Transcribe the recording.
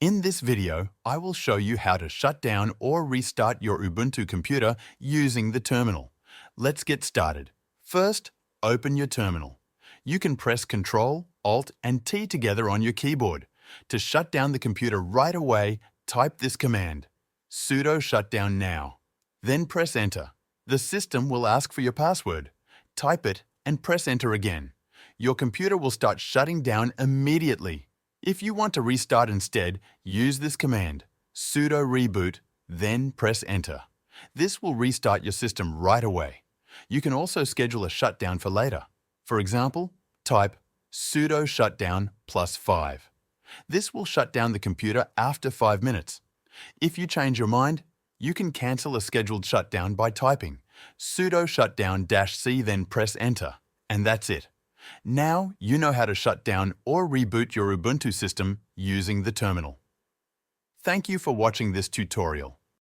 In this video, I will show you how to shut down or restart your Ubuntu computer using the terminal. Let's get started. First, open your terminal. You can press Ctrl, Alt, and T together on your keyboard. To shut down the computer right away, type this command, sudo shutdown now. Then press Enter. The system will ask for your password. Type it and press Enter again. Your computer will start shutting down immediately. If you want to restart instead, use this command, sudo reboot, then press Enter. This will restart your system right away. You can also schedule a shutdown for later. For example, type sudo shutdown +5. This will shut down the computer after 5 minutes. If you change your mind, you can cancel a scheduled shutdown by typing sudo shutdown-c then press Enter, and that's it. Now you know how to shut down or reboot your Ubuntu system using the terminal. Thank you for watching this tutorial.